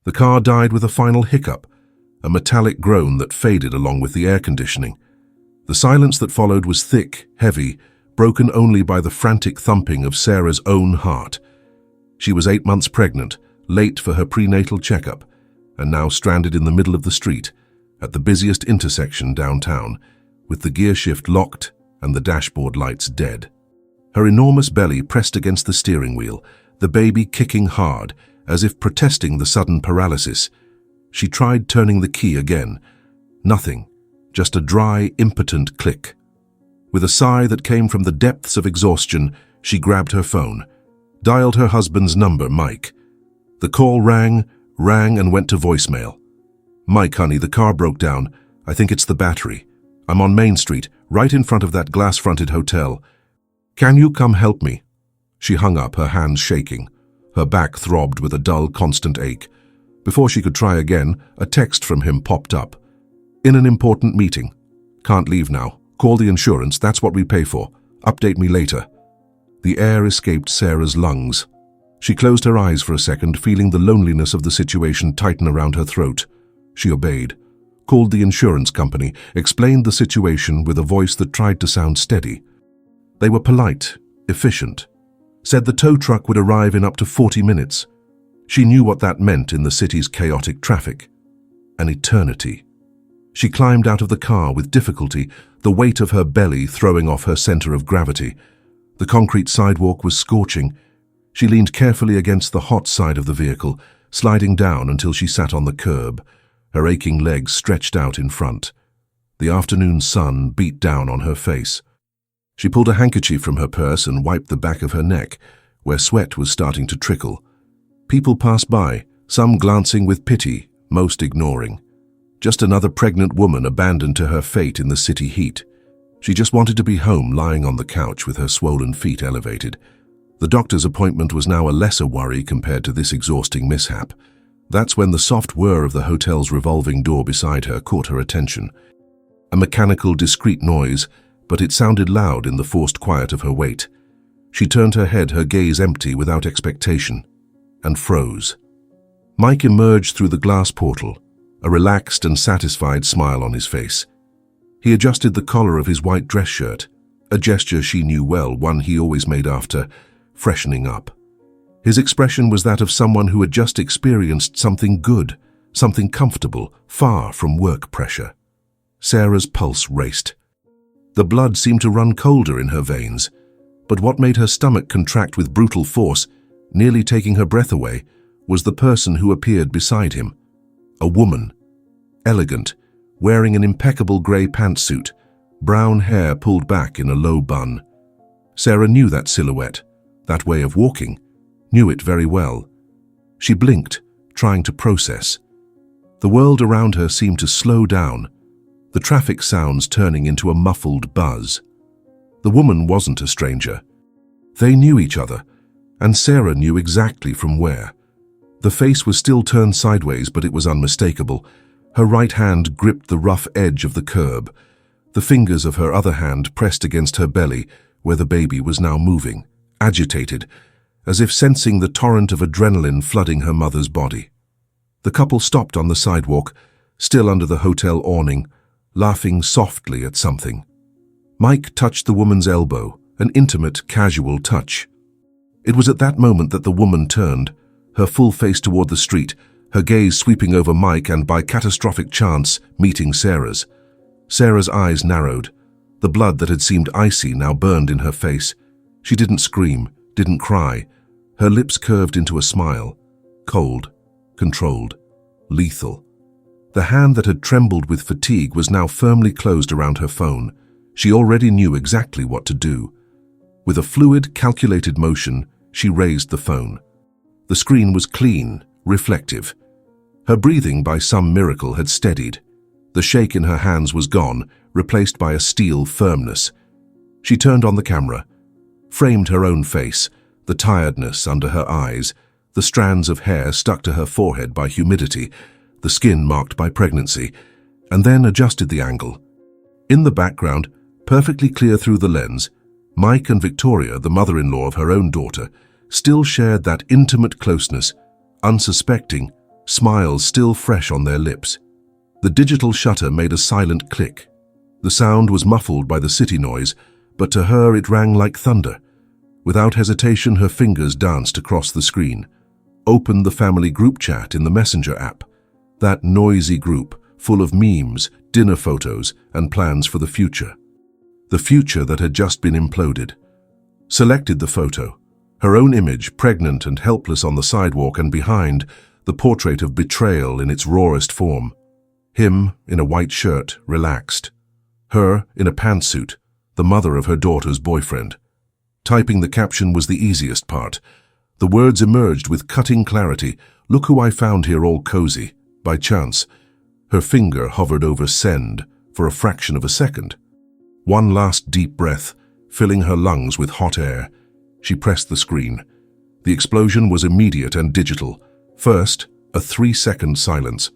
The car died with a final hiccup, a metallic groan that faded along with the air conditioning. The silence that followed was thick, heavy, broken only by the frantic thumping of Sarah's own heart. She was 8 months pregnant, late for her prenatal checkup, and now stranded in the middle of the street, at the busiest intersection downtown, with the gear shift locked and the dashboard lights dead. Her enormous belly pressed against the steering wheel, the baby kicking hard, as if protesting the sudden paralysis. She tried turning the key again. Nothing, just a dry, impotent click. With a sigh that came from the depths of exhaustion, she grabbed her phone, dialed her husband's number, Mike. The call rang and went to voicemail. "Mike, honey, the car broke down. I think it's the battery. I'm on Main Street, right in front of that glass-fronted hotel. Can you come help me?" She hung up, her hands shaking. Her back throbbed with a dull, constant ache. Before she could try again, a text from him popped up. "In an important meeting. Can't leave now. Call the insurance, that's what we pay for. Update me later." The air escaped Sarah's lungs. She closed her eyes for a second, feeling the loneliness of the situation tighten around her throat. She obeyed, called the insurance company, explained the situation with a voice that tried to sound steady. They were polite, efficient, said the tow truck would arrive in up to 40 minutes. She knew what that meant in the city's chaotic traffic. An eternity. She climbed out of the car with difficulty, the weight of her belly throwing off her center of gravity. The concrete sidewalk was scorching. She leaned carefully against the hot side of the vehicle, sliding down until she sat on the curb, her aching legs stretched out in front. The afternoon sun beat down on her face. She pulled a handkerchief from her purse and wiped the back of her neck, where sweat was starting to trickle. People passed by, some glancing with pity, most ignoring. Just another pregnant woman abandoned to her fate in the city heat. She just wanted to be home, lying on the couch with her swollen feet elevated. The doctor's appointment was now a lesser worry compared to this exhausting mishap. That's when the soft whir of the hotel's revolving door beside her caught her attention. A mechanical, discreet noise, but it sounded loud in the forced quiet of her wait. She turned her head, her gaze empty without expectation, and froze. Mike emerged through the glass portal, a relaxed and satisfied smile on his face. He adjusted the collar of his white dress shirt, a gesture she knew well, one he always made after freshening up. His expression was that of someone who had just experienced something good, something comfortable, far from work pressure. Sarah's pulse raced. The blood seemed to run colder in her veins, but what made her stomach contract with brutal force, nearly taking her breath away, was the person who appeared beside him. A woman, elegant, wearing an impeccable grey pantsuit, brown hair pulled back in a low bun. Sarah knew that silhouette, that way of walking, knew it very well. She blinked, trying to process. The world around her seemed to slow down, the traffic sounds turning into a muffled buzz. The woman wasn't a stranger. They knew each other, and Sarah knew exactly from where. The face was still turned sideways, but it was unmistakable. Her right hand gripped the rough edge of the curb. The fingers of her other hand pressed against her belly, where the baby was now moving, agitated, as if sensing the torrent of adrenaline flooding her mother's body. The couple stopped on the sidewalk, still under the hotel awning, laughing softly at something. Mike touched the woman's elbow, an intimate, casual touch. It was at that moment that the woman turned, her full face toward the street, her gaze sweeping over Mike and, by catastrophic chance, meeting Sarah's. Sarah's eyes narrowed. The blood that had seemed icy now burned in her face. She didn't scream, didn't cry. Her lips curved into a smile, cold, controlled, lethal. The hand that had trembled with fatigue was now firmly closed around her phone. She already knew exactly what to do. With a fluid, calculated motion, she raised the phone. The screen was clean, reflective. Her breathing, by some miracle, had steadied. The shake in her hands was gone, replaced by a steel firmness. She turned on the camera, framed her own face, the tiredness under her eyes, the strands of hair stuck to her forehead by humidity, the skin marked by pregnancy, and then adjusted the angle. In the background, perfectly clear through the lens, Mike and Victoria, the mother-in-law of her own daughter, still shared that intimate closeness, unsuspecting, smiles still fresh on their lips. The digital shutter made a silent click. The sound was muffled by the city noise, but to her it rang like thunder. Without hesitation, her fingers danced across the screen. Opened the family group chat in the Messenger app. That noisy group, full of memes, dinner photos, and plans for the future. The future that had just been imploded. Selected the photo. Her own image, pregnant and helpless on the sidewalk, and behind, the portrait of betrayal in its rawest form. Him, in a white shirt, relaxed. Her, in a pantsuit, the mother of her daughter's boyfriend. Typing the caption was the easiest part. The words emerged with cutting clarity. "Look who I found here all cozy." By chance, her finger hovered over send for a fraction of a second. One last deep breath, filling her lungs with hot air. She pressed the screen. The explosion was immediate and digital. First, a 3-second silence.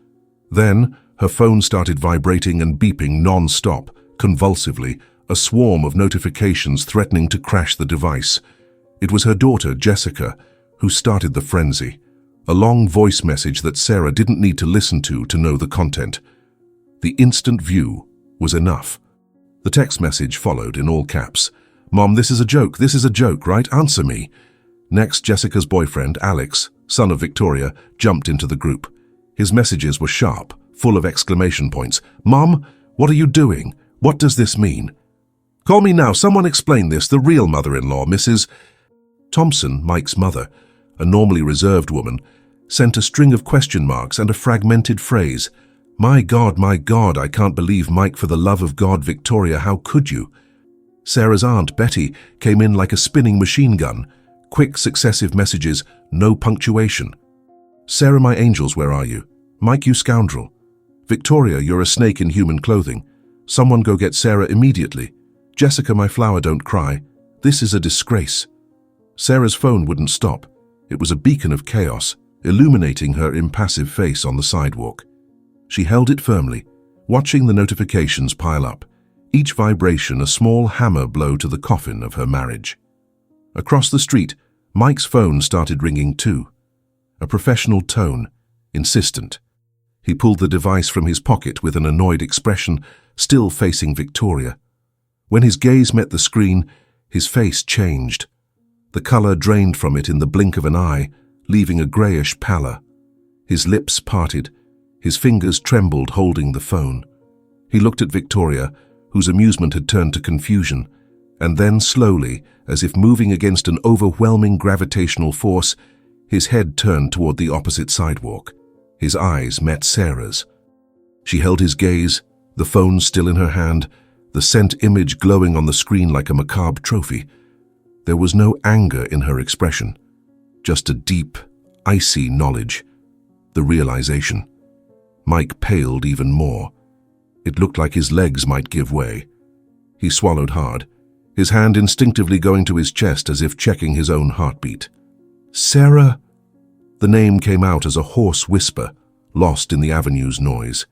Then, her phone started vibrating and beeping non-stop, convulsively, a swarm of notifications threatening to crash the device. It was her daughter, Jessica, who started the frenzy. A long voice message that Sarah didn't need to listen to know the content. The instant view was enough. The text message followed in all caps. "Mom, this is a joke, right? Answer me." Next, Jessica's boyfriend, Alex, son of Victoria, jumped into the group. His messages were sharp, full of exclamation points. "Mom, what are you doing? What does this mean? Call me now, someone explain this, the real mother-in-law, Mrs. Thompson, Mike's mother, a normally reserved woman, sent a string of question marks and a fragmented phrase. My God, I can't believe Mike, for the love of God, Victoria, how could you?" Sarah's aunt, Betty, came in like a spinning machine gun. Quick, successive messages, no punctuation. "Sarah, my angels, where are you? Mike, you scoundrel. Victoria, you're a snake in human clothing. Someone go get Sarah immediately. Jessica, my flower, don't cry. This is a disgrace." Sarah's phone wouldn't stop. It was a beacon of chaos, illuminating her impassive face on the sidewalk. She held it firmly, watching the notifications pile up, each vibration a small hammer blow to the coffin of her marriage. Across the street, Mike's phone started ringing too. A professional tone, insistent. He pulled the device from his pocket with an annoyed expression, still facing Victoria. When his gaze met the screen, his face changed. The color drained from it in the blink of an eye, leaving a grayish pallor. His lips parted. His fingers trembled, holding the phone. He looked at Victoria, whose amusement had turned to confusion, and then slowly, as if moving against an overwhelming gravitational force, his head turned toward the opposite sidewalk. His eyes met Sarah's. She held his gaze, the phone still in her hand, the sent image glowing on the screen like a macabre trophy. There was no anger in her expression, just a deep, icy knowledge, the realization. Mike paled even more. It looked like his legs might give way. He swallowed hard, his hand instinctively going to his chest as if checking his own heartbeat. "Sarah?" The name came out as a hoarse whisper, lost in the avenue's noise.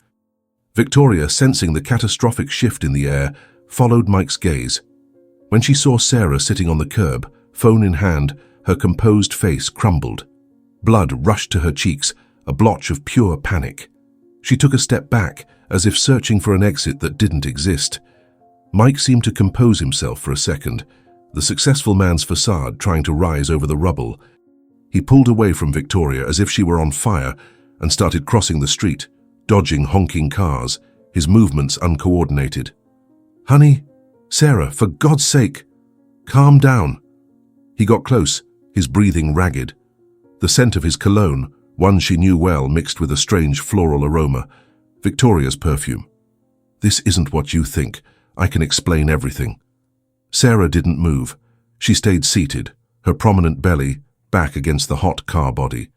Victoria, sensing the catastrophic shift in the air, followed Mike's gaze. When she saw Sarah sitting on the curb, phone in hand, her composed face crumbled. Blood rushed to her cheeks, a blotch of pure panic. She took a step back, as if searching for an exit that didn't exist. Mike seemed to compose himself for a second, the successful man's facade trying to rise over the rubble. He pulled away from Victoria as if she were on fire and started crossing the street, dodging honking cars, his movements uncoordinated. "Honey, Sarah, for God's sake, calm down." He got close, his breathing ragged. The scent of his cologne, one she knew well, mixed with a strange floral aroma, Victoria's perfume. "This isn't what you think. I can explain everything." Sarah didn't move. She stayed seated, her prominent belly back against the hot car body.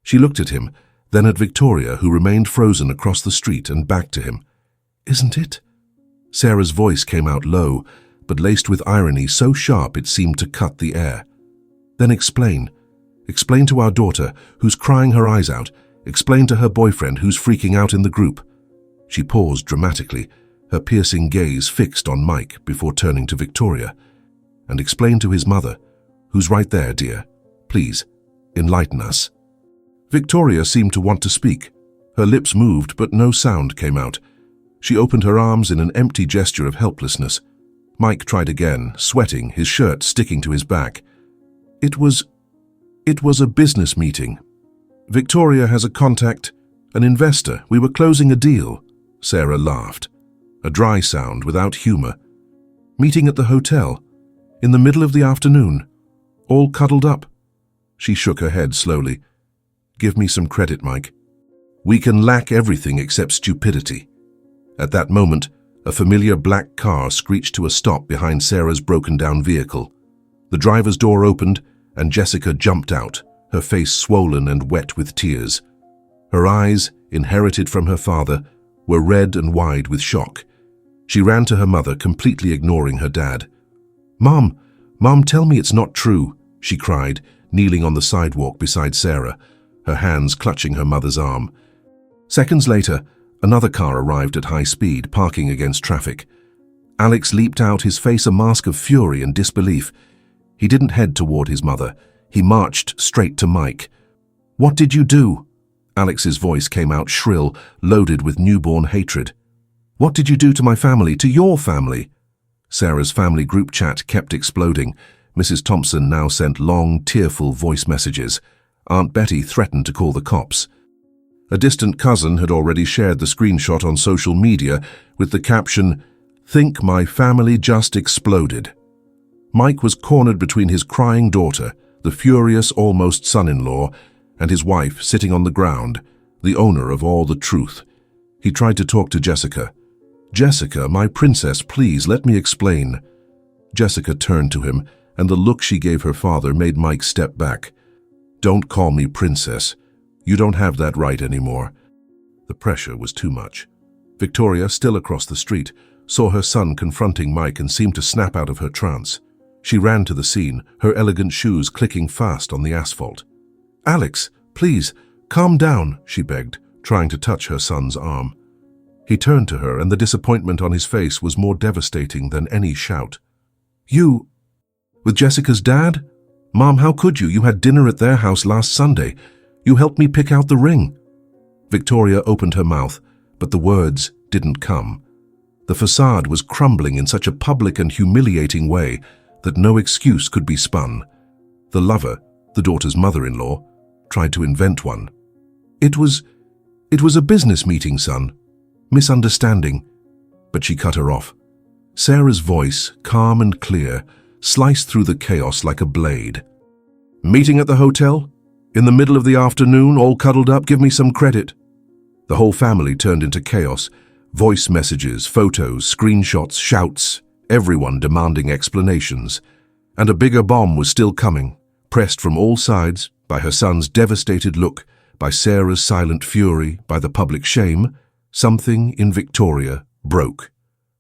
She looked at him, then at Victoria, who remained frozen across the street, and back to him. "Isn't it?" Sarah's voice came out low, but laced with irony so sharp it seemed to cut the air. "Then explain. Explain to our daughter, who's crying her eyes out. Explain to her boyfriend, who's freaking out in the group." She paused dramatically, her piercing gaze fixed on Mike before turning to Victoria. "And explain to his mother, who's right there, dear. Please, enlighten us." Victoria seemed to want to speak. Her lips moved, but no sound came out. She opened her arms in an empty gesture of helplessness. Mike tried again, sweating, his shirt sticking to his back. It was a business meeting. Victoria has a contact, an investor. We were closing a deal. Sarah laughed. A dry sound without humor. Meeting at the hotel, in the middle of the afternoon, all cuddled up. She shook her head slowly. Give me some credit, Mike. We can lack everything except stupidity. At that moment, a familiar black car screeched to a stop behind Sarah's broken-down vehicle. The driver's door opened, and Jessica jumped out, her face swollen and wet with tears. Her eyes, inherited from her father, were red and wide with shock. She ran to her mother, completely ignoring her dad. Mom, tell me it's not true, she cried, kneeling on the sidewalk beside Sarah, her hands clutching her mother's arm. Seconds later, another car arrived at high speed, parking against traffic. Alex leaped out, his face a mask of fury and disbelief. He didn't head toward his mother. He marched straight to Mike. What did you do? Alex's voice came out shrill, loaded with newborn hatred. What did you do to my family, to your family? Sarah's family group chat kept exploding. Mrs. Thompson now sent long, tearful voice messages. Aunt Betty threatened to call the cops. A distant cousin had already shared the screenshot on social media with the caption, "Think my family just exploded." Mike was cornered between his crying daughter, the furious almost son-in-law, and his wife sitting on the ground, the owner of all the truth. He tried to talk to Jessica. "Jessica, my princess, please, let me explain." Jessica turned to him, and the look she gave her father made Mike step back. "Don't call me princess. You don't have that right anymore." The pressure was too much. Victoria, still across the street, saw her son confronting Mike and seemed to snap out of her trance. She ran to the scene, her elegant shoes clicking fast on the asphalt. "Alex, please, calm down," she begged, trying to touch her son's arm. He turned to her, and the disappointment on his face was more devastating than any shout. "You... with Jessica's dad? Mom, how could you? You had dinner at their house last Sunday. You helped me pick out the ring." Victoria opened her mouth, but the words didn't come. The facade was crumbling in such a public and humiliating way that no excuse could be spun. The lover, the daughter's mother-in-law, tried to invent one. It was a business meeting, son. Misunderstanding." But she cut her off. Sarah's voice, calm and clear, sliced through the chaos like a blade. "Meeting at the hotel? In the middle of the afternoon, all cuddled up? Give me some credit." The whole family turned into chaos. Voice messages, photos, screenshots, shouts, everyone demanding explanations. And a bigger bomb was still coming, pressed from all sides by her son's devastated look, by Sarah's silent fury, by the public shame. Something in Victoria broke.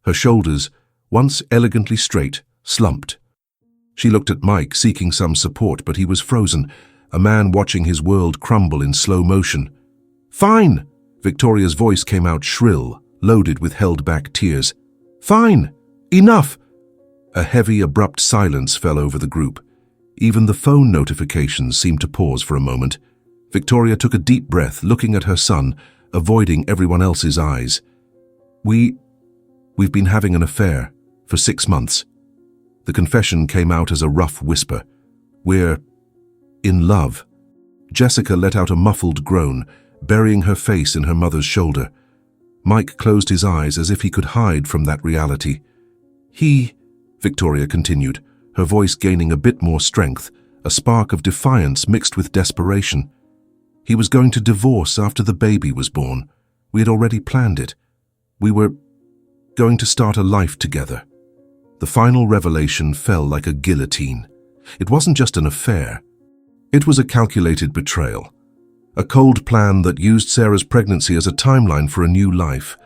Her shoulders, once elegantly straight, slumped. She looked at Mike, seeking some support, but he was frozen, a man watching his world crumble in slow motion. "Fine!" Victoria's voice came out shrill, loaded with held-back tears. "Fine! Enough!" A heavy, abrupt silence fell over the group. Even the phone notifications seemed to pause for a moment. Victoria took a deep breath, looking at her son, avoiding everyone else's eyes. We've been having an affair for 6 months." The confession came out as a rough whisper. "We're in love." Jessica let out a muffled groan, burying her face in her mother's shoulder. Mike closed his eyes as if he could hide from that reality. Victoria continued, her voice gaining a bit more strength, a spark of defiance mixed with desperation. "He was going to divorce after the baby was born. We had already planned it. We were going to start a life together." The final revelation fell like a guillotine. It wasn't just an affair. It was a calculated betrayal. A cold plan that used Sarah's pregnancy as a timeline for a new life.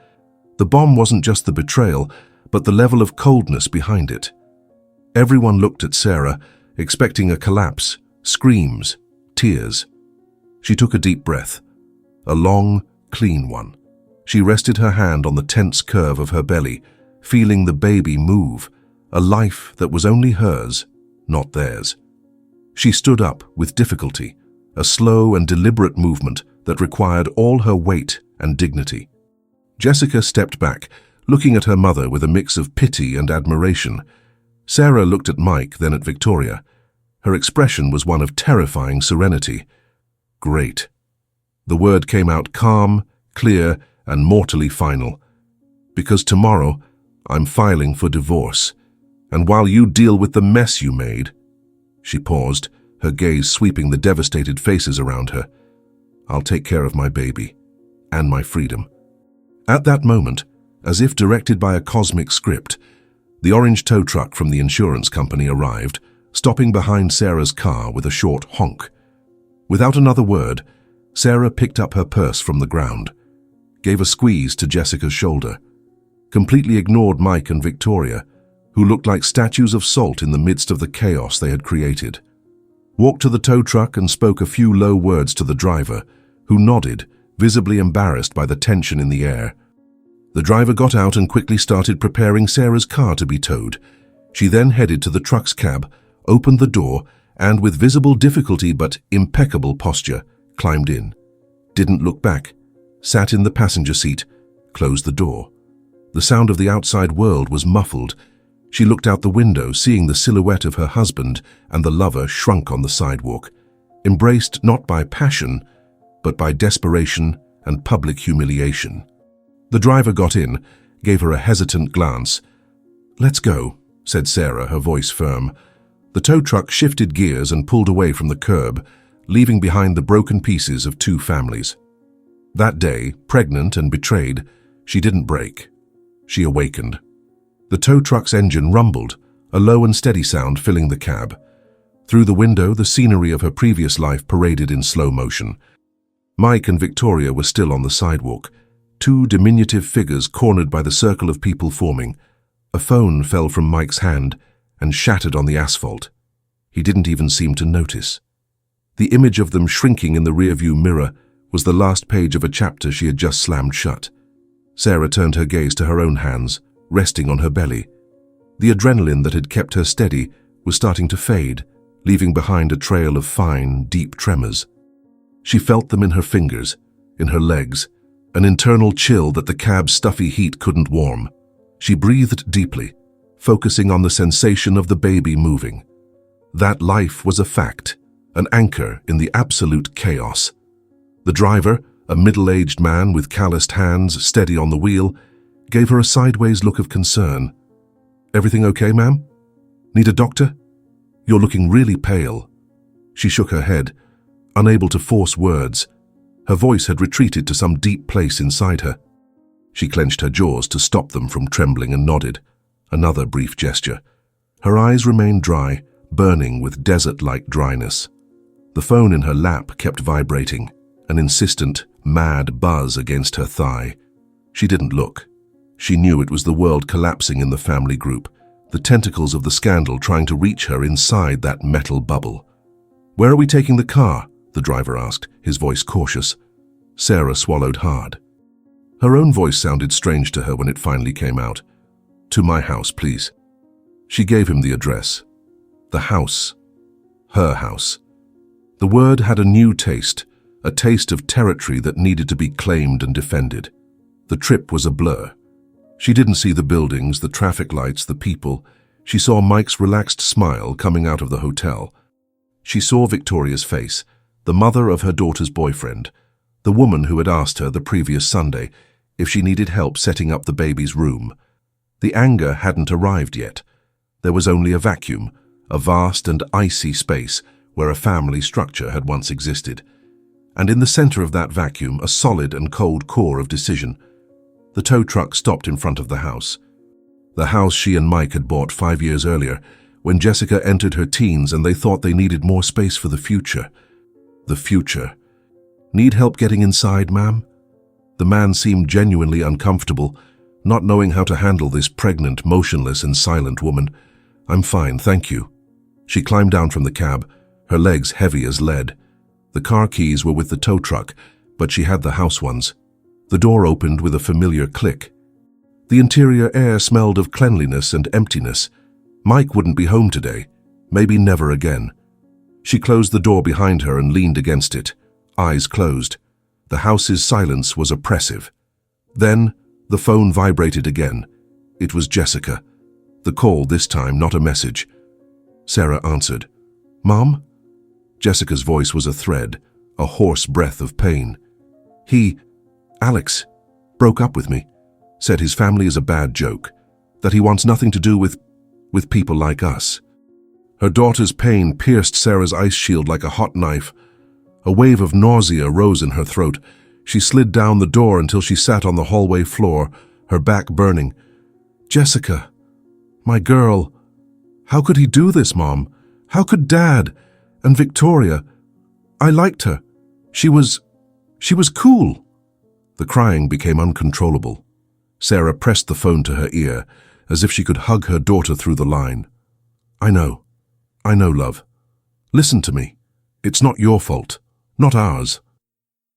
The bomb wasn't just the betrayal, but the level of coldness behind it. Everyone looked at Sarah, expecting a collapse, screams, tears. She took a deep breath, a long, clean one. She rested her hand on the tense curve of her belly, feeling the baby move, a life that was only hers, not theirs. She stood up with difficulty, a slow and deliberate movement that required all her weight and dignity. Jessica stepped back, looking at her mother with a mix of pity and admiration. Sarah looked at Mike, then at Victoria. Her expression was one of terrifying serenity. Great. The word came out calm, clear, and mortally final. Because tomorrow, I'm filing for divorce. And while you deal with the mess you made— She paused, her gaze sweeping the devastated faces around her. I'll take care of my baby. And my freedom. At that moment, as if directed by a cosmic script, the orange tow truck from the insurance company arrived, stopping behind Sarah's car with a short honk. Without another word, Sarah picked up her purse from the ground, gave a squeeze to Jessica's shoulder, completely ignored Mike and Victoria, who looked like statues of salt in the midst of the chaos they had created, walked to the tow truck and spoke a few low words to the driver, who nodded, visibly embarrassed by the tension in the air. The driver got out and quickly started preparing Sarah's car to be towed. She then headed to the truck's cab, opened the door, and with visible difficulty but impeccable posture, climbed in. Didn't look back, sat in the passenger seat, closed the door. The sound of the outside world was muffled. She looked out the window, seeing the silhouette of her husband and the lover shrunk on the sidewalk, embraced not by passion, but by desperation and public humiliation. The driver got in, gave her a hesitant glance. "Let's go," said Sarah, her voice firm. The tow truck shifted gears and pulled away from the curb, leaving behind the broken pieces of two families. That day, pregnant and betrayed, she didn't break. She awakened. The tow truck's engine rumbled, a low and steady sound filling the cab. Through the window, the scenery of her previous life paraded in slow motion. Mike and Victoria were still on the sidewalk, two diminutive figures cornered by the circle of people forming. A phone fell from Mike's hand and shattered on the asphalt. He didn't even seem to notice. The image of them shrinking in the rearview mirror was the last page of a chapter she had just slammed shut. Sarah turned her gaze to her own hands, resting on her belly. The adrenaline that had kept her steady was starting to fade, leaving behind a trail of fine, deep tremors. She felt them in her fingers, in her legs, an internal chill that the cab's stuffy heat couldn't warm. She breathed deeply, focusing on the sensation of the baby moving. That life was a fact, an anchor in the absolute chaos. The driver, a middle-aged man with calloused hands steady on the wheel, gave her a sideways look of concern. "Everything okay, ma'am? Need a doctor? You're looking really pale." She shook her head, unable to force words. Her voice had retreated to some deep place inside her. She clenched her jaws to stop them from trembling and nodded. Another brief gesture. Her eyes remained dry, burning with desert-like dryness. The phone in her lap kept vibrating, an insistent, mad buzz against her thigh. She didn't look. She knew it was the world collapsing in the family group, the tentacles of the scandal trying to reach her inside that metal bubble. "Where are we taking the car?" the driver asked, his voice cautious. Sarah swallowed hard. Her own voice sounded strange to her when it finally came out. "To my house, please." She gave him the address. The house. Her house. The word had a new taste, a taste of territory that needed to be claimed and defended. The trip was a blur. She didn't see the buildings, the traffic lights, the people. She saw Mike's relaxed smile coming out of the hotel. She saw Victoria's face, the mother of her daughter's boyfriend, the woman who had asked her the previous Sunday if she needed help setting up the baby's room. The anger hadn't arrived yet. There was only a vacuum, a vast and icy space where a family structure had once existed. And in the center of that vacuum, a solid and cold core of decision. The tow truck stopped in front of the house. The house she and Mike had bought 5 years earlier, when Jessica entered her teens and they thought they needed more space for the future. The future. "Need help getting inside, ma'am?" The man seemed genuinely uncomfortable, not knowing how to handle this pregnant, motionless and silent woman. "I'm fine, thank you." She climbed down from the cab, her legs heavy as lead. The car keys were with the tow truck, but she had the house ones. The door opened with a familiar click. The interior air smelled of cleanliness and emptiness. Mike wouldn't be home today, maybe never again. She closed the door behind her and leaned against it, eyes closed. The house's silence was oppressive. Then, the phone vibrated again. It was Jessica. The call this time, not a message. Sarah answered. "Mom?" Jessica's voice was a thread, a hoarse breath of pain. Alex, broke up with me, said his family is a bad joke, that he wants nothing to do with people like us. Her daughter's pain pierced Sarah's ice shield like a hot knife. A wave of nausea rose in her throat. She slid down the door until she sat on the hallway floor, her back burning. "Jessica, my girl, how could he do this, Mom? How could Dad? And Victoria? I liked her. She was cool." The crying became uncontrollable. Sarah pressed the phone to her ear, as if she could hug her daughter through the line. I know, love. Listen to me. It's not your fault, not ours.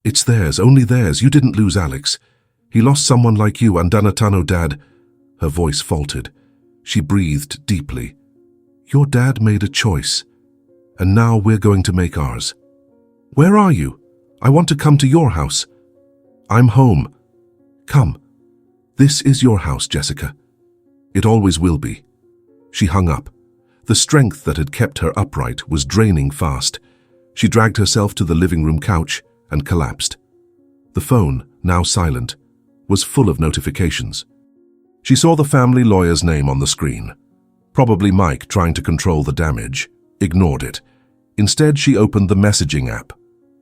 It's theirs, only theirs. You didn't lose Alex. He lost someone like you, and Danatano, Dad." Her voice faltered. She breathed deeply. "Your dad made a choice, and now we're going to make ours. Where are you? I want to come to your house." "I'm home. Come. This is your house, Jessica. It always will be." She hung up. The strength that had kept her upright was draining fast. She dragged herself to the living room couch and collapsed. The phone, now silent, was full of notifications. She saw the family lawyer's name on the screen. Probably Mike trying to control the damage. Ignored it. Instead, she opened the messaging app.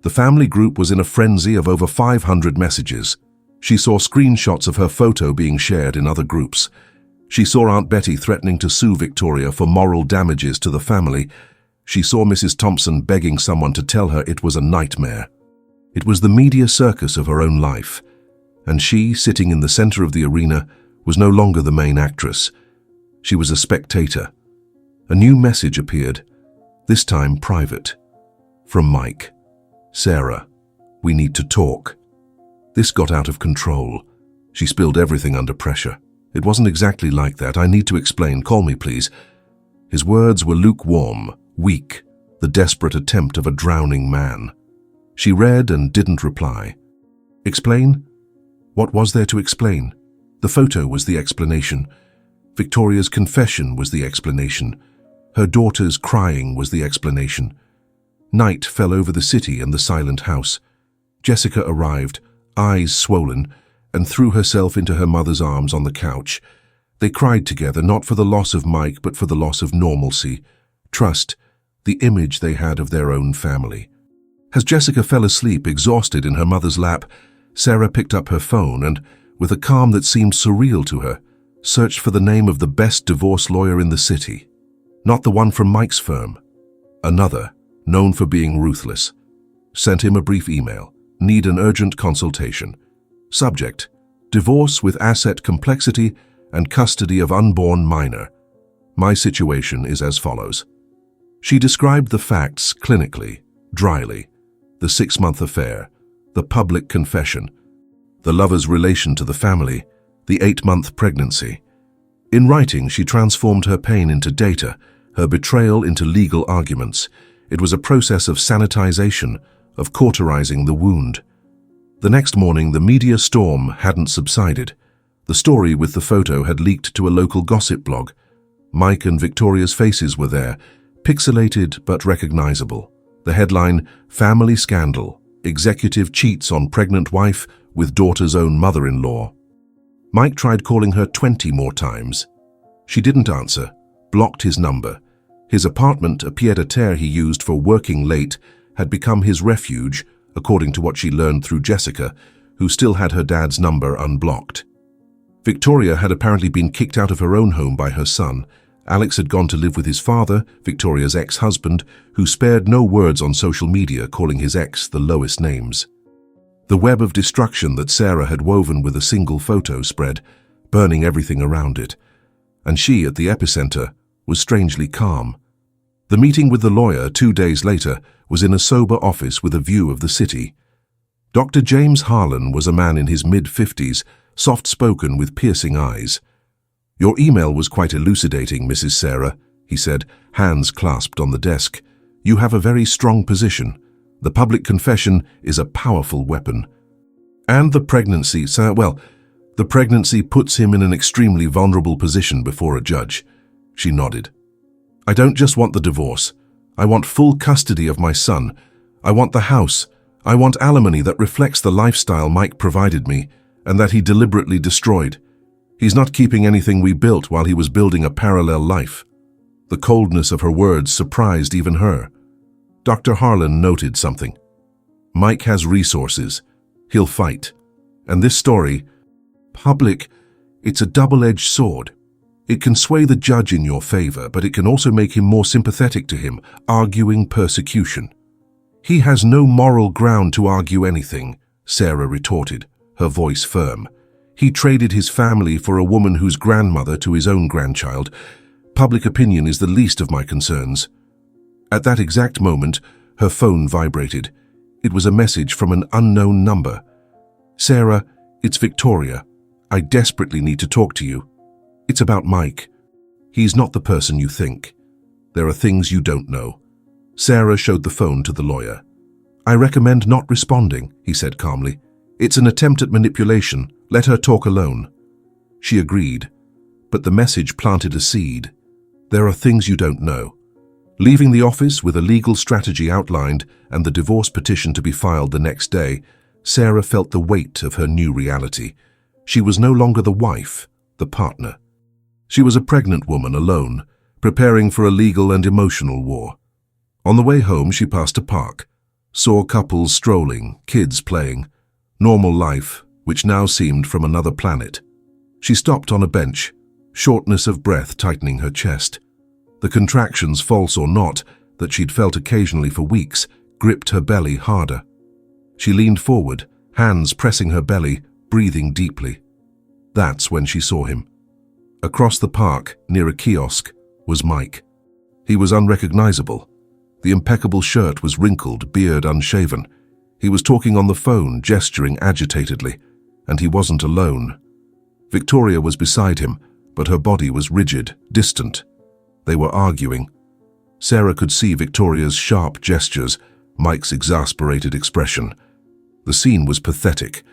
The family group was in a frenzy of over 500 messages. She saw screenshots of her photo being shared in other groups. She saw Aunt Betty threatening to sue Victoria for moral damages to the family. She saw Mrs. Thompson begging someone to tell her it was a nightmare. It was the media circus of her own life, and she, sitting in the center of the arena, was no longer the main actress. She was a spectator. A new message appeared, this time private. From Mike. "Sarah, we need to talk." This got out of control. She spilled everything under pressure. "It wasn't exactly like that. I need to explain. Call me, please." His words were lukewarm, weak, the desperate attempt of a drowning man. She read and didn't reply. Explain? What was there to explain? The photo was the explanation. Victoria's confession was the explanation. Her daughter's crying was the explanation. Night fell over the city and the silent house. Jessica arrived, eyes swollen, and threw herself into her mother's arms on the couch. They cried together, not for the loss of Mike, but for the loss of normalcy, trust, the image they had of their own family. As Jessica fell asleep, exhausted in her mother's lap, Sarah picked up her phone and, with a calm that seemed surreal to her, searched for the name of the best divorce lawyer in the city. Not the one from Mike's firm. Another, known for being ruthless. Sent him a brief email. Need an urgent consultation. Subject: divorce with asset complexity and custody of unborn minor. My situation is as follows. She described the facts clinically, dryly. The 6-month affair, the public confession, the lover's relation to the family, the 8-month pregnancy. In writing, she transformed her pain into data, her betrayal into legal arguments. It was a process of sanitization, of cauterizing the wound. The next morning, the media storm hadn't subsided. The story with the photo had leaked to a local gossip blog. Mike and Victoria's faces were there, pixelated but recognizable. The headline, "Family Scandal. Executive cheats on pregnant wife with daughter's own mother-in-law." Mike tried calling her 20 more times. She didn't answer, blocked his number. His apartment, a pied-à-terre he used for working late, had become his refuge, according to what she learned through Jessica, who still had her dad's number unblocked. Victoria had apparently been kicked out of her own home by her son. Alex had gone to live with his father, Victoria's ex-husband, who spared no words on social media, calling his ex the lowest names. The web of destruction that Sarah had woven with a single photo spread, burning everything around it. And she, at the epicenter, was strangely calm. The meeting with the lawyer 2 days later was in a sober office with a view of the city. Dr. James Harlan was a man in his mid-50s, soft-spoken with piercing eyes. "Your email was quite elucidating, Mrs. Sarah," he said, hands clasped on the desk. You have a very strong position. The public confession is a powerful weapon. And the pregnancy, sir, well, the pregnancy puts him in an extremely vulnerable position before a judge. She nodded. I don't just want the divorce. I want full custody of my son. I want the house. I want alimony that reflects the lifestyle Mike provided me and that he deliberately destroyed. He's not keeping anything we built while he was building a parallel life. The coldness of her words surprised even her. Dr. Harlan noted something. Mike has resources. He'll fight. And this story, public, it's a double-edged sword. It can sway the judge in your favor, but it can also make him more sympathetic to him, arguing persecution. He has no moral ground to argue anything, Sarah retorted, her voice firm. He traded his family for a woman whose grandmother to his own grandchild. Public opinion is the least of my concerns. At that exact moment, her phone vibrated. It was a message from an unknown number. Sarah, it's Victoria. I desperately need to talk to you. It's about Mike. He's not the person you think. There are things you don't know. Sarah showed the phone to the lawyer. I recommend not responding, he said calmly. It's an attempt at manipulation. Let her talk alone. She agreed, but the message planted a seed. There are things you don't know. Leaving the office with a legal strategy outlined and the divorce petition to be filed the next day, Sarah felt the weight of her new reality. She was no longer the wife, the partner. She was a pregnant woman alone, preparing for a legal and emotional war. On the way home, she passed a park, saw couples strolling, kids playing, normal life, which now seemed from another planet. She stopped on a bench, shortness of breath tightening her chest. The contractions, false or not, that she'd felt occasionally for weeks, gripped her belly harder. She leaned forward, hands pressing her belly, breathing deeply. That's when she saw him. Across the park, near a kiosk, was Mike. He was unrecognizable. The impeccable shirt was wrinkled, beard unshaven. He was talking on the phone, gesturing agitatedly, and he wasn't alone. Victoria was beside him, but her body was rigid, distant. They were arguing. Sarah could see Victoria's sharp gestures, Mike's exasperated expression. The scene was pathetic.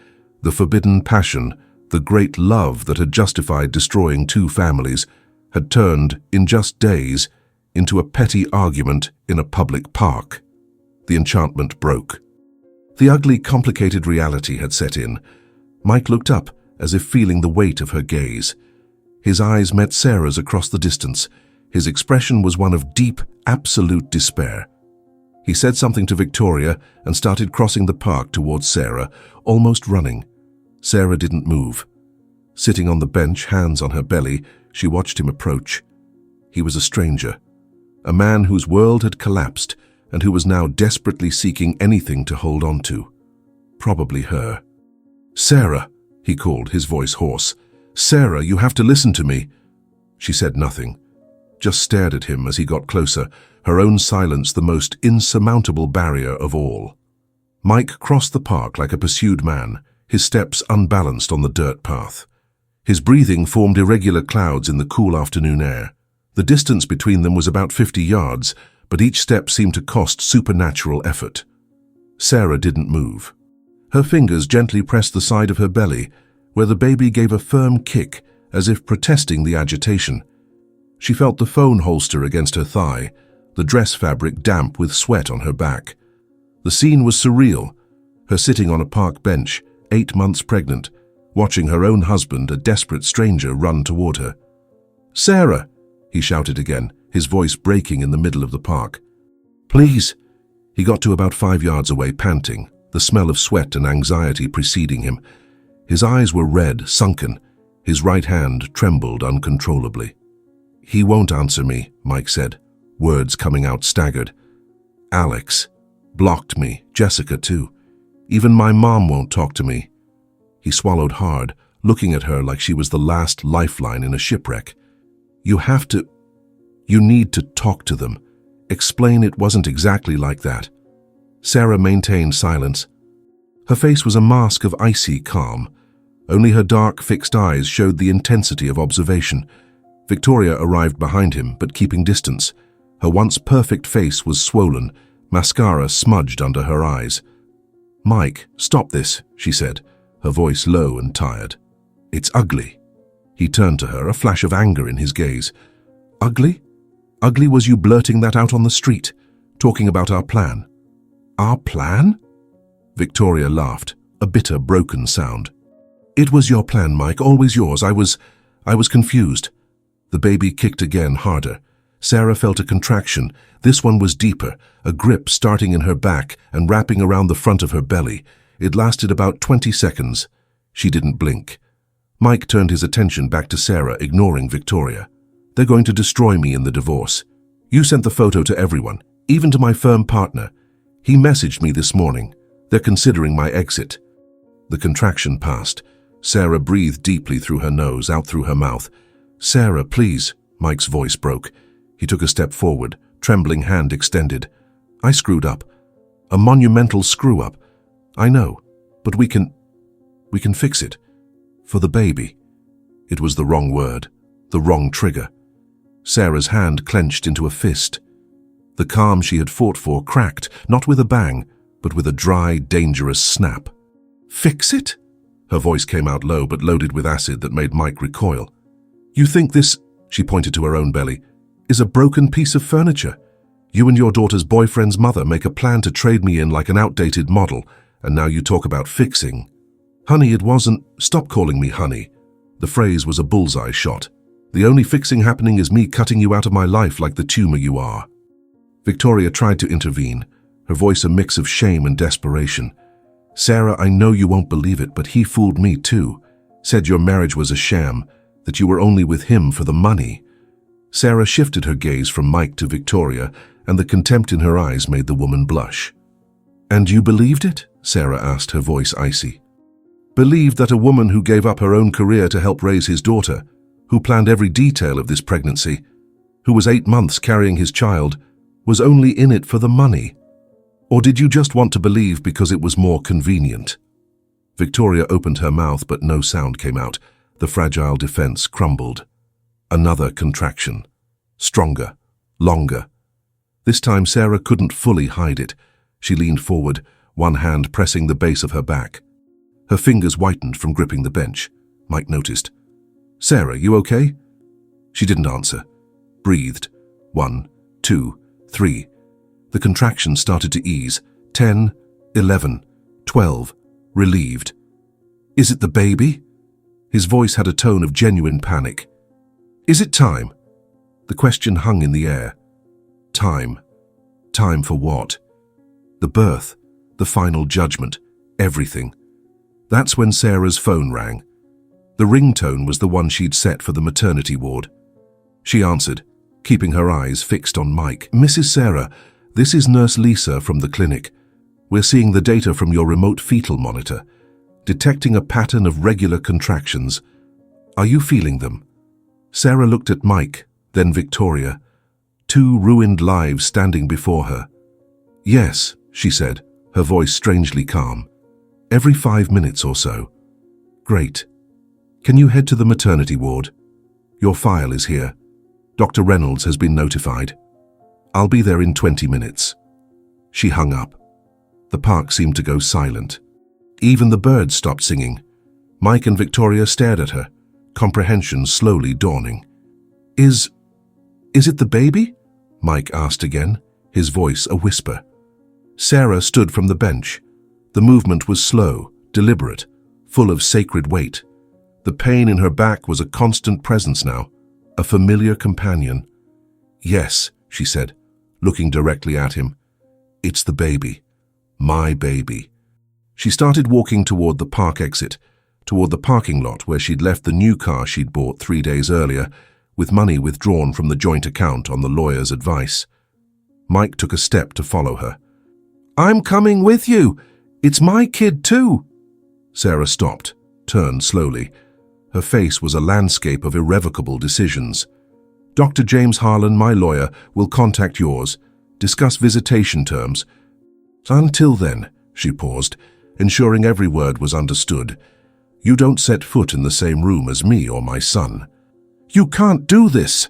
The forbidden passion, the great love that had justified destroying two families, had turned, in just days, into a petty argument in a public park. The enchantment broke. The ugly, complicated reality had set in. Mike looked up, as if feeling the weight of her gaze. His eyes met Sarah's across the distance. His expression was one of deep, absolute despair. He said something to Victoria and started crossing the park towards Sarah, almost running. Sarah didn't move. Sitting on the bench, hands on her belly, she watched him approach. He was a stranger, a man whose world had collapsed and who was now desperately seeking anything to hold on to. Probably her. Sarah, he called, his voice hoarse. Sarah, you have to listen to me. She said nothing, just stared at him as he got closer, her own silence the most insurmountable barrier of all. Mike crossed the park like a pursued man, his steps unbalanced on the dirt path. His breathing formed irregular clouds in the cool afternoon air. The distance between them was about 50 yards, but each step seemed to cost supernatural effort. Sarah didn't move. Her fingers gently pressed the side of her belly, where the baby gave a firm kick, as if protesting the agitation. She felt the phone holster against her thigh, the dress fabric damp with sweat on her back. The scene was surreal, her sitting on a park bench, 8 months pregnant, watching her own husband, a desperate stranger, run toward her. Sarah, he shouted again, his voice breaking in the middle of the park. Please. He got to about 5 yards away, panting, the smell of sweat and anxiety preceding him. His eyes were red, sunken. His right hand trembled uncontrollably. He won't answer me, Mike said, words coming out staggered. Alex blocked me, Jessica too. Even my mom won't talk to me. He swallowed hard, looking at her like she was the last lifeline in a shipwreck. You need to talk to them. Explain it wasn't exactly like that. Sarah maintained silence. Her face was a mask of icy calm. Only her dark, fixed eyes showed the intensity of observation. Victoria arrived behind him, but keeping distance. Her once perfect face was swollen, mascara smudged under her eyes. "Mike, stop this," she said, her voice low and tired. "It's ugly." He turned to her, a flash of anger in his gaze. "Ugly? Ugly was you blurting that out on the street, talking about our plan." "Our plan?" Victoria laughed, a bitter, broken sound. "It was your plan, Mike, always yours. I was confused." The baby kicked again, harder. Sarah felt a contraction. This one was deeper, a grip starting in her back and wrapping around the front of her belly. It lasted about 20 seconds. She didn't blink. Mike turned his attention back to Sarah, ignoring Victoria. "They're going to destroy me in the divorce. You sent the photo to everyone, even to my firm partner. He messaged me this morning. They're considering my exit." The contraction passed. Sarah breathed deeply through her nose, out through her mouth. "Sarah, please." Mike's voice broke. He took a step forward, trembling hand extended. "I screwed up. A monumental screw-up. I know, but we can fix it. For the baby." It was the wrong word, the wrong trigger. Sarah's hand clenched into a fist. The calm she had fought for cracked, not with a bang, but with a dry, dangerous snap. "Fix it?" Her voice came out low but loaded with acid that made Mike recoil. "You think this," she pointed to her own belly, "is a broken piece of furniture? You and your daughter's boyfriend's mother make a plan to trade me in like an outdated model, and now you talk about fixing. Honey, it wasn't—" "Stop calling me honey." The phrase was a bullseye shot. "The only fixing happening is me cutting you out of my life like the tumor you are." Victoria tried to intervene, her voice a mix of shame and desperation. "Sarah, I know you won't believe it, but he fooled me too. Said your marriage was a sham, that you were only with him for the money." Sarah shifted her gaze from Mike to Victoria, and the contempt in her eyes made the woman blush. "And you believed it?" Sarah asked, her voice icy. "Believed that a woman who gave up her own career to help raise his daughter, who planned every detail of this pregnancy, who was 8 months carrying his child, was only in it for the money? Or did you just want to believe because it was more convenient?" Victoria opened her mouth, but no sound came out. The fragile defense crumbled. Another contraction. Stronger. Longer. This time Sarah couldn't fully hide it. She leaned forward, one hand pressing the base of her back. Her fingers whitened from gripping the bench. Mike noticed. "Sarah, you okay?" She didn't answer. Breathed. 1, 2, 3. The contractions started to ease. 10, 11, 12. Relieved. "Is it the baby?" His voice had a tone of genuine panic. "Is it time?" The question hung in the air. Time. Time for what? The birth, the final judgment, everything. That's when Sarah's phone rang. The ringtone was the one she'd set for the maternity ward. She answered, keeping her eyes fixed on Mike. "Mrs. Sarah, this is Nurse Lisa from the clinic. We're seeing the data from your remote fetal monitor, detecting a pattern of regular contractions. Are you feeling them?" Sarah looked at Mike, then Victoria, 2 ruined lives standing before her. "Yes," she said, her voice strangely calm. "Every 5 minutes or so." "Great. Can you head to the maternity ward? Your file is here. Dr. Reynolds has been notified. I'll be there in 20 minutes. She hung up. The park seemed to go silent. Even the birds stopped singing. Mike and Victoria stared at her, comprehension slowly dawning. Is it the baby?" Mike asked again, his voice a whisper. Sarah stood from the bench. The movement was slow, deliberate, full of sacred weight. The pain in her back was a constant presence now, a familiar companion. "Yes," she said, looking directly at him. "It's the baby. My baby." She started walking toward the park exit, toward the parking lot where she'd left the new car she'd bought 3 days earlier, with money withdrawn from the joint account on the lawyer's advice. Mike took a step to follow her. "I'm coming with you. It's my kid too." Sarah stopped, turned slowly. Her face was a landscape of irrevocable decisions. "Dr. James Harlan, my lawyer, will contact yours, discuss visitation terms." "Until then," she paused, ensuring every word was understood, "you don't set foot in the same room as me or my son." "You can't do this!"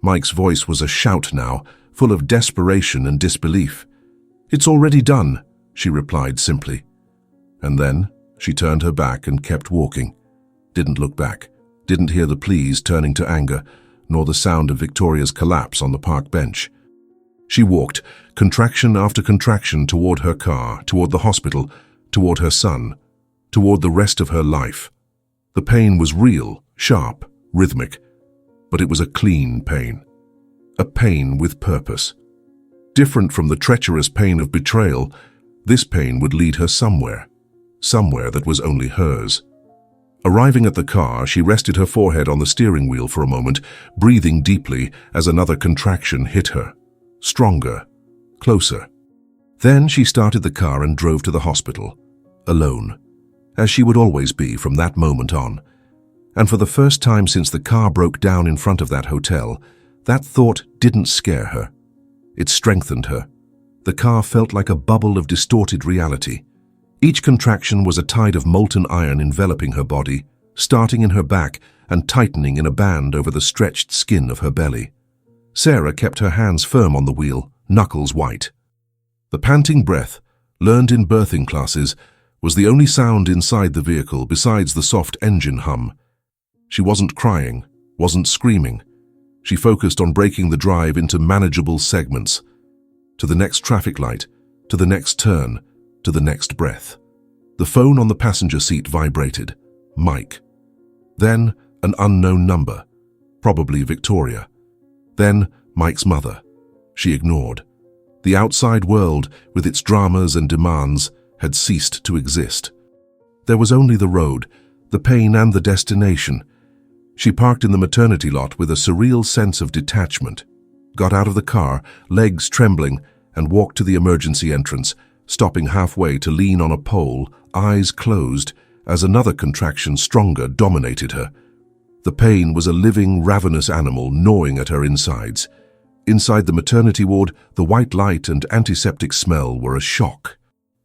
Mike's voice was a shout now, full of desperation and disbelief. "It's already done," she replied simply. And then she turned her back and kept walking. Didn't look back, didn't hear the pleas turning to anger, nor the sound of Victoria's collapse on the park bench. She walked, contraction after contraction, toward her car, toward the hospital, toward her son, toward the rest of her life. The pain was real, sharp, rhythmic, but it was a clean pain. A pain with purpose. Different from the treacherous pain of betrayal, this pain would lead her somewhere that was only hers. Arriving at the car, she rested her forehead on the steering wheel for a moment, breathing deeply as another contraction hit her. Stronger, closer. Then she started the car and drove to the hospital, alone, as she would always be from that moment on. And for the first time since the car broke down in front of that hotel, that thought didn't scare her. It strengthened her. The car felt like a bubble of distorted reality. Each contraction was a tide of molten iron enveloping her body, starting in her back and tightening in a band over the stretched skin of her belly. Sarah kept her hands firm on the wheel, knuckles white. The panting breath, learned in birthing classes, was the only sound inside the vehicle besides the soft engine hum. She wasn't crying, wasn't screaming. She focused on breaking the drive into manageable segments. To the next traffic light, to the next turn, to the next breath. The phone on the passenger seat vibrated. Mike. Then an unknown number, probably Victoria. Then Mike's mother. She ignored. The outside world, with its dramas and demands, had ceased to exist. There was only the road, the pain and the destination. She parked in the maternity lot with a surreal sense of detachment, got out of the car, legs trembling, and walked to the emergency entrance, stopping halfway to lean on a pole, eyes closed, as another contraction stronger dominated her. The pain was a living, ravenous animal gnawing at her insides. Inside the maternity ward, the white light and antiseptic smell were a shock.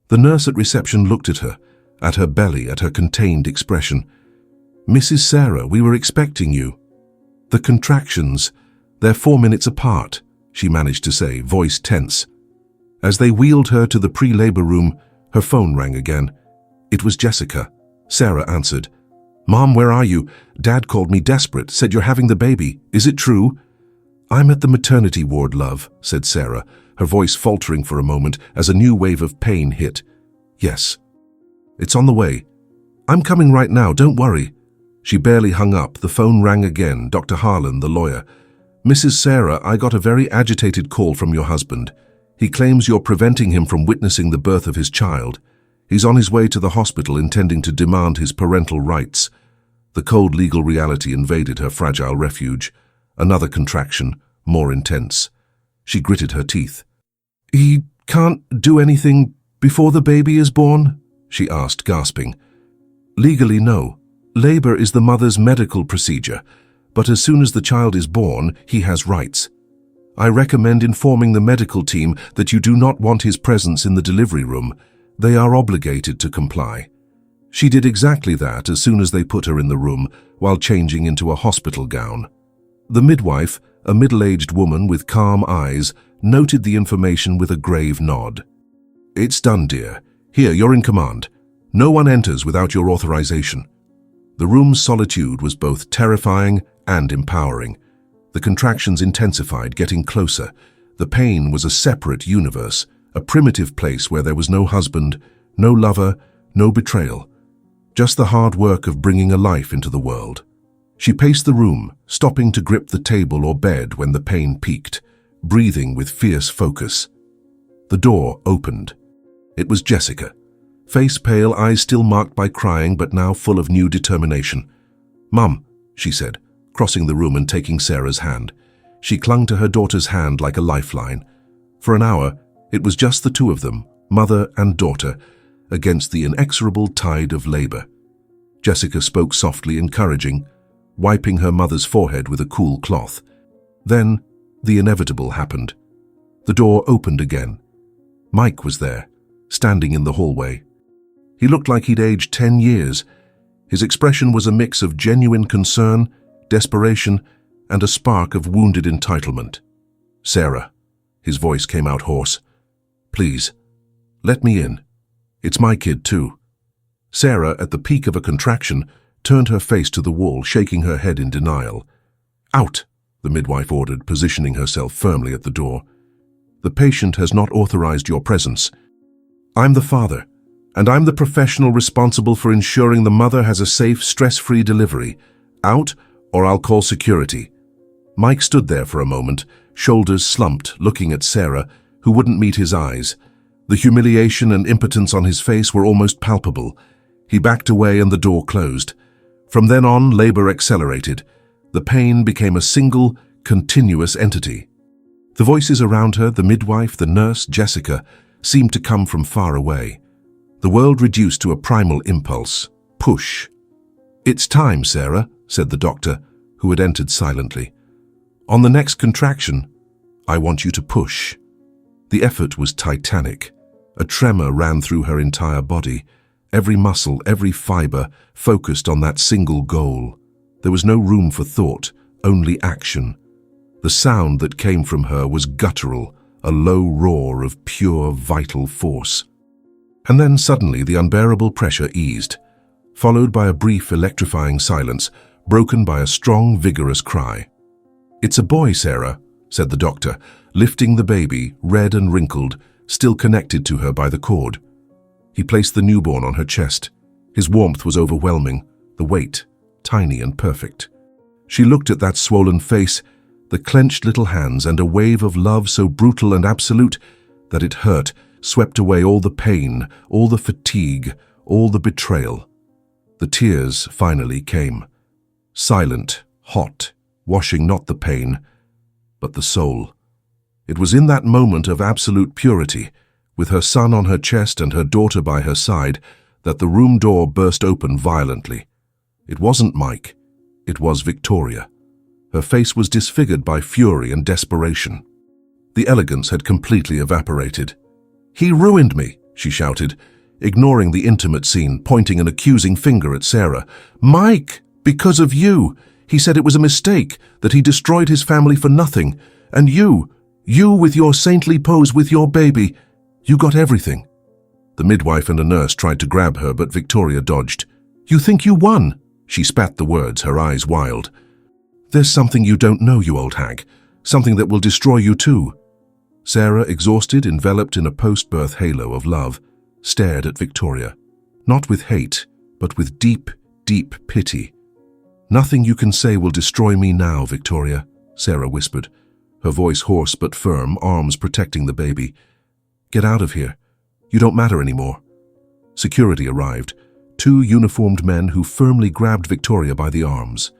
The nurse at reception looked at her belly, at her contained expression. "Mrs. Sarah, we were expecting you." "The contractions, they're 4 minutes apart," she managed to say, voice tense. As they wheeled her to the pre-labor room, her phone rang again. It was Jessica. Sarah answered. "Mom, where are you? Dad called me desperate, said you're having the baby. Is it true?" "I'm at the maternity ward, love," said Sarah, her voice faltering for a moment as a new wave of pain hit. "Yes. It's on the way. I'm coming right now, don't worry." She barely hung up. The phone rang again. Dr. Harlan, the lawyer. "Mrs. Sarah, I got a very agitated call from your husband. He claims you're preventing him from witnessing the birth of his child. He's on his way to the hospital intending to demand his parental rights." The cold legal reality invaded her fragile refuge. Another contraction, more intense. She gritted her teeth. "He can't do anything before the baby is born?" she asked, gasping. "Legally, no. Labor is the mother's medical procedure, but as soon as the child is born, he has rights. I recommend informing the medical team that you do not want his presence in the delivery room. They are obligated to comply." She did exactly that as soon as they put her in the room, while changing into a hospital gown. The midwife, a middle-aged woman with calm eyes, noted the information with a grave nod. "It's done, dear. Here, you're in command. No one enters without your authorization." The room's solitude was both terrifying and empowering. The contractions intensified, getting closer. The pain was a separate universe, a primitive place where there was no husband, no lover, no betrayal. Just the hard work of bringing a life into the world. She paced the room, stopping to grip the table or bed when the pain peaked, breathing with fierce focus. The door opened. It was Jessica. Face pale, eyes still marked by crying, but now full of new determination. "Mum," she said, crossing the room and taking Sarah's hand. She clung to her daughter's hand like a lifeline. For an hour, it was just the two of them, mother and daughter, against the inexorable tide of labor. Jessica spoke softly, encouraging, wiping her mother's forehead with a cool cloth. Then, the inevitable happened. The door opened again. Mike was there, standing in the hallway. He looked like he'd aged 10 years. His expression was a mix of genuine concern, desperation, and a spark of wounded entitlement. "Sarah," His voice came out hoarse. "Please, let me in. It's my kid too." Sarah, at the peak of a contraction, turned her face to the wall, shaking her head in denial. "Out," the midwife ordered, positioning herself firmly at the door. "The patient has not authorized your presence. I'm the father, and I'm the professional responsible for ensuring the mother has a safe, stress-free delivery. Out, or I'll call security." Mike stood there for a moment, shoulders slumped, looking at Sarah, who wouldn't meet his eyes. The humiliation and impotence on his face were almost palpable. He backed away and the door closed. From then on, labor accelerated. The pain became a single, continuous entity. The voices around her, the midwife, the nurse, Jessica, seemed to come from far away. The world reduced to a primal impulse. Push. "It's time, Sarah," said the doctor, who had entered silently. "On the next contraction, I want you to push." The effort was titanic. A tremor ran through her entire body. Every muscle, every fiber, focused on that single goal. There was no room for thought, only action. The sound that came from her was guttural, a low roar of pure, vital force. And then suddenly the unbearable pressure eased, followed by a brief, electrifying silence, broken by a strong, vigorous cry. "It's a boy, Sarah," said the doctor, lifting the baby, red and wrinkled, still connected to her by the cord. He placed the newborn on her chest. His warmth was overwhelming, the weight, tiny and perfect. She looked at that swollen face, the clenched little hands, and a wave of love so brutal and absolute that it hurt, swept away all the pain, all the fatigue, all the betrayal. The tears finally came. Silent, hot, washing not the pain, but the soul. It was in that moment of absolute purity, with her son on her chest and her daughter by her side, that the room door burst open violently. It wasn't Mike. It was Victoria. Her face was disfigured by fury and desperation. The elegance had completely evaporated. "He ruined me," she shouted, ignoring the intimate scene, pointing an accusing finger at Sarah. "Mike, because of you. He said it was a mistake, that he destroyed his family for nothing. And you with your saintly pose with your baby, you got everything." The midwife and a nurse tried to grab her, but Victoria dodged. "You think you won?" She spat the words, her eyes wild. "There's something you don't know, you old hag. Something that will destroy you too." Sarah, exhausted, enveloped in a post-birth halo of love, stared at Victoria. Not with hate, but with deep, deep pity. "Nothing you can say will destroy me now, Victoria," Sarah whispered, her voice hoarse but firm, arms protecting the baby. "Get out of here. You don't matter anymore." Security arrived, 2 uniformed men who firmly grabbed Victoria by the arms.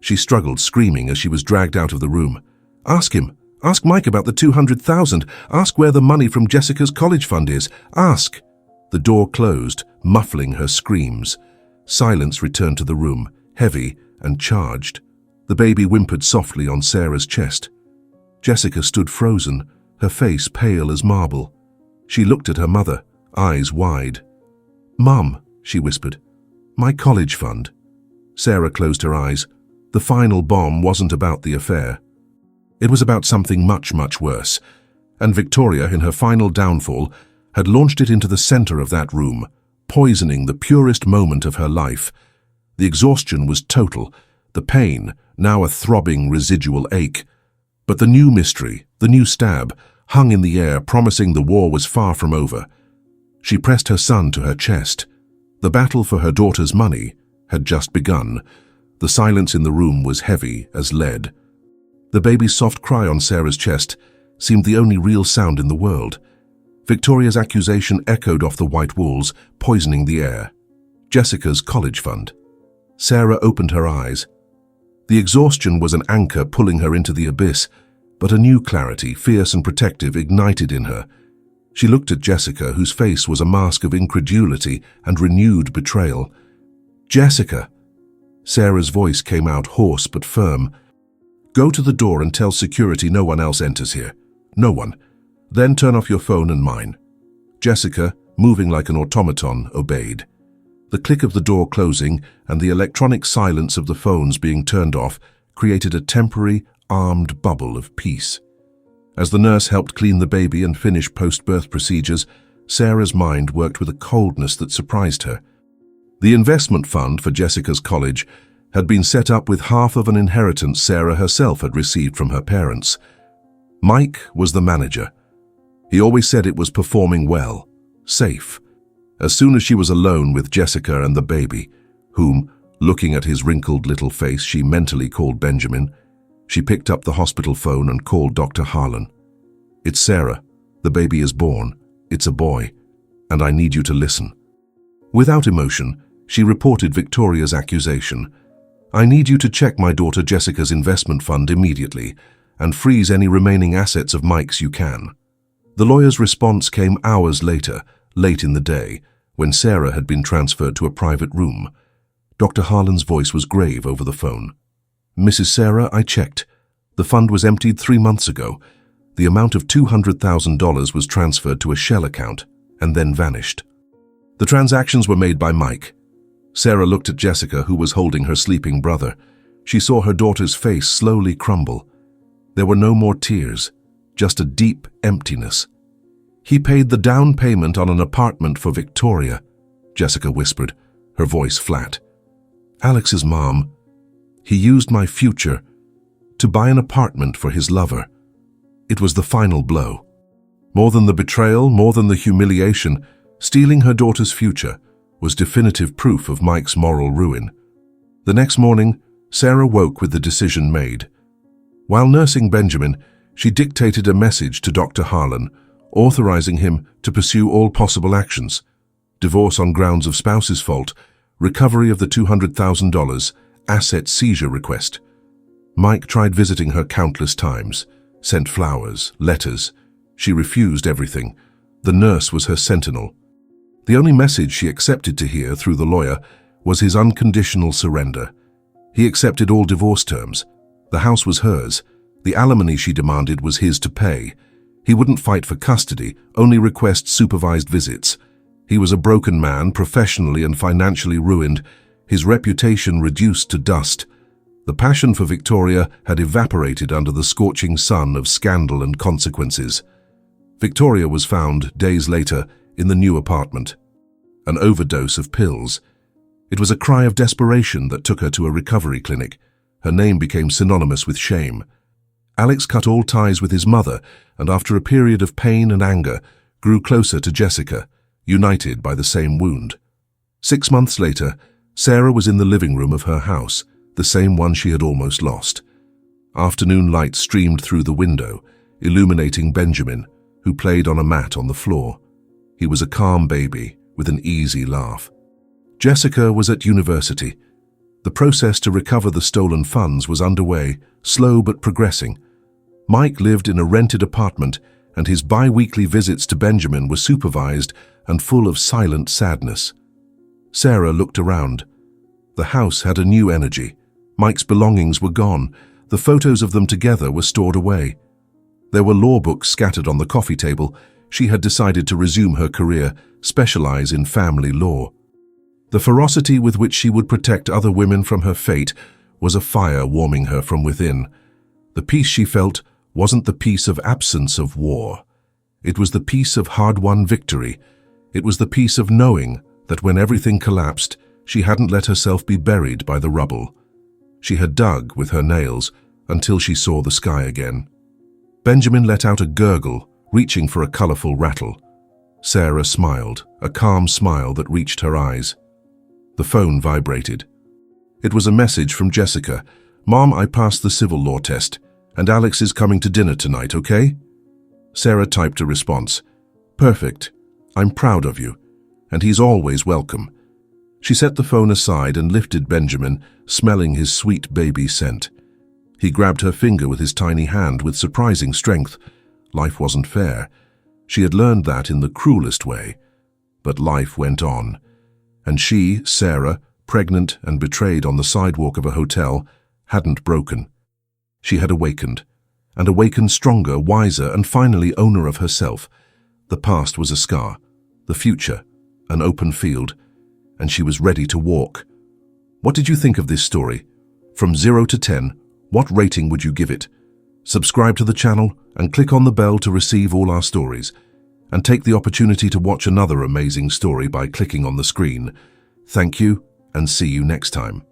She struggled, screaming as she was dragged out of the room. "Ask him. Ask Mike about the 200,000. Ask where the money from Jessica's college fund is. Ask." The door closed, muffling her screams. Silence returned to the room, heavy and charged. The baby whimpered softly on Sarah's chest. Jessica stood frozen, her face pale as marble. She looked at her mother, eyes wide. "Mum," she whispered, "my college fund." Sarah closed her eyes. The final bomb wasn't about the affair. It was about something much, much worse, and Victoria, in her final downfall, had launched it into the center of that room, poisoning the purest moment of her life. The exhaustion was total, the pain, now a throbbing residual ache. But the new mystery, the new stab, hung in the air, promising the war was far from over. She pressed her son to her chest. The battle for her daughter's money had just begun. The silence in the room was heavy as lead. The baby's soft cry on Sarah's chest seemed the only real sound in the world. Victoria's accusation echoed off the white walls, poisoning the air. Jessica's college fund. Sarah opened her eyes. The exhaustion was an anchor pulling her into the abyss, but a new clarity, fierce and protective, ignited in her. She looked at Jessica, whose face was a mask of incredulity and renewed betrayal. "Jessica!" Sarah's voice came out hoarse but firm. "Go to the door and tell security no one else enters here. No one. Then turn off your phone and mine." Jessica, moving like an automaton, obeyed. The click of the door closing and the electronic silence of the phones being turned off created a temporary, armed bubble of peace. As the nurse helped clean the baby and finish post-birth procedures, Sarah's mind worked with a coldness that surprised her. The investment fund for Jessica's college had been set up with half of an inheritance Sarah herself had received from her parents. Mike was the manager. He always said it was performing well, safe. As soon as she was alone with Jessica and the baby, whom, looking at his wrinkled little face, she mentally called Benjamin, she picked up the hospital phone and called Dr. Harlan. "It's Sarah. The baby is born. It's a boy. And I need you to listen." Without emotion, she reported Victoria's accusation. "I need you to check my daughter Jessica's investment fund immediately and freeze any remaining assets of Mike's you can." The lawyer's response came hours later, late in the day, when Sarah had been transferred to a private room. Dr. Harlan's voice was grave over the phone. "Mrs. Sarah, I checked. The fund was emptied 3 months ago. The amount of $200,000 was transferred to a shell account and then vanished. The transactions were made by Mike." Sarah looked at Jessica, who was holding her sleeping brother. She saw her daughter's face slowly crumble. There were no more tears, just a deep emptiness. "He paid the down payment on an apartment for Victoria," Jessica whispered, her voice flat. "Alex's mom. He used my future to buy an apartment for his lover. It was the final blow. More than the betrayal, more than the humiliation, stealing her daughter's future was definitive proof of Mike's moral ruin." The next morning, Sarah woke with the decision made. While nursing Benjamin, she dictated a message to Dr. Harlan, authorizing him to pursue all possible actions: divorce on grounds of spouse's fault, recovery of the $200,000, asset seizure request. Mike tried visiting her countless times, sent flowers, letters. She refused everything. The nurse was her sentinel. The only message she accepted to hear through the lawyer was his unconditional surrender. He accepted all divorce terms. The house was hers. The alimony she demanded was his to pay. He wouldn't fight for custody, only request supervised visits. He was a broken man, professionally and financially ruined, his reputation reduced to dust. The passion for Victoria had evaporated under the scorching sun of scandal and consequences. Victoria was found, days later, in the new apartment. An overdose of pills. It was a cry of desperation that took her to a recovery clinic. Her name became synonymous with shame. Alex cut all ties with his mother, and after a period of pain and anger, grew closer to Jessica, united by the same wound. 6 months later, Sarah was in the living room of her house, the same one she had almost lost. Afternoon light streamed through the window, illuminating Benjamin, who played on a mat on the floor. He was a calm baby, with an easy laugh. Jessica was at university. The process to recover the stolen funds was underway, slow but progressing. Mike lived in a rented apartment, and his bi-weekly visits to Benjamin were supervised and full of silent sadness. Sarah looked around. The house had a new energy. Mike's belongings were gone. The photos of them together were stored away. There were law books scattered on the coffee table. She had decided to resume her career, specialize in family law. The ferocity with which she would protect other women from her fate was a fire warming her from within. The peace she felt wasn't the peace of absence of war. It was the peace of hard-won victory. It was the peace of knowing that when everything collapsed, she hadn't let herself be buried by the rubble. She had dug with her nails until she saw the sky again. Benjamin let out a gurgle, reaching for a colorful rattle. Sarah smiled, a calm smile that reached her eyes. The phone vibrated. It was a message from Jessica. "Mom, I passed the civil law test, and Alex is coming to dinner tonight, okay?" Sarah typed a response. "Perfect. I'm proud of you, and he's always welcome." She set the phone aside and lifted Benjamin, smelling his sweet baby scent. He grabbed her finger with his tiny hand with surprising strength. Life wasn't fair. She had learned that in the cruelest way. But life went on. And she, Sarah, pregnant and betrayed on the sidewalk of a hotel, hadn't broken. She had awakened, and awakened stronger, wiser, and finally owner of herself. The past was a scar, the future, an open field, and she was ready to walk. What did you think of this story? From 0 to 10, what rating would you give it? Subscribe to the channel and click on the bell to receive all our stories. And take the opportunity to watch another amazing story by clicking on the screen. Thank you, and see you next time.